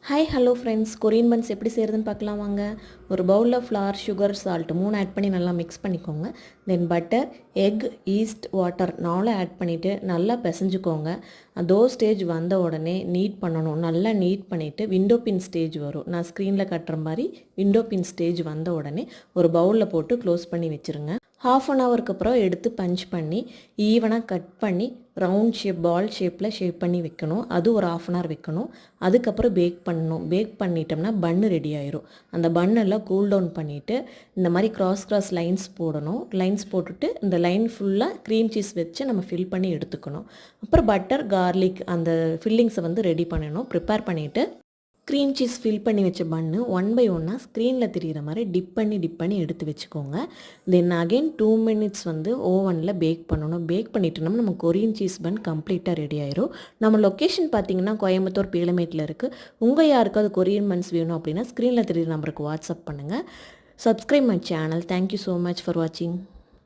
Hi hello friends, Korean buns எப்படி செய்கிறதுன்னு பார்க்கலாம் வாங்க. ஒரு பவுலில் ஃப்ளார், சுகர், சால்ட் 3 ஆட் பண்ணி நல்லா மிக்ஸ் பண்ணிக்கோங்க. Then butter, egg, yeast, water 4 add பண்ணிவிட்டு நல்லா பிசைஞ்சுக்கோங்க. அதோ ஸ்டேஜ் வந்த உடனே நீட் பண்ணணும். நல்லா நீட் பண்ணிவிட்டு விண்டோ பின் ஸ்டேஜ் வரும். நான் ஸ்க்ரீனில் கட்டுற மாதிரி விண்டோ பின் ஸ்டேஜ் வந்த உடனே ஒரு பவுலில் போட்டு க்ளோஸ் பண்ணி வச்சுருங்க. ஹாஃப் அன் ஹவருக்கு அப்புறம் எடுத்து பஞ்ச் பண்ணி ஈவனாக கட் பண்ணி ரவுண்ட் ஷேப், பால் ஷேப்பில் ஷேப் பண்ணி வைக்கணும். அது ஒரு ஹாஃப் அன் ஹவர் வைக்கணும். அதுக்கப்புறம் பேக் பண்ணணும். பேக் பண்ணிட்டோம்னா பன்னு ரெடி ஆயிரும். அந்த பன்னெல்லாம் கூல் டவுன் பண்ணிவிட்டு இந்த மாதிரி கிராஸ் லைன்ஸ் போடணும். லைன்ஸ் போட்டுட்டு இந்த லைன் ஃபுல்லாக க்ரீம் சீஸ் வச்சு நம்ம ஃபில் பண்ணி எடுத்துக்கணும். அப்புறம் பட்டர், கார்லிக் அந்த ஃபில்லிங்ஸை ரெடி பண்ணணும். ப்ரிப்பேர் பண்ணிவிட்டு க்ரீம் சீஸ் ஃபில் பண்ணி வச்ச பன்னு 1 பை 1 ஸ்க்ரீனில் தெரிகிற மாதிரி டிப் பண்ணி எடுத்து வச்சுக்கோங்க. தென் அகெயின் 2 மினிட்ஸ் ஓவனில் பேக் பண்ணணும். பேக் பண்ணிட்டோம்னா நம்ம கொரியன் சீஸ் பன் கம்ப்ளீட்டாக ரெடி ஆயிரும். நம்ம லொக்கேஷன் பார்த்திங்கன்னா கோயம்புத்தூர், பீளமேட்டில் இருக்குது. உங்கள் யாருக்காவது கொரியன் பன்ஸ் வேணும் அப்படின்னா ஸ்க்ரீனில் தெரிகிற நம்பருக்கு வாட்ஸ்அப் பண்ணுங்கள். Subscribe my channel. Thank you so much for வாட்சிங்.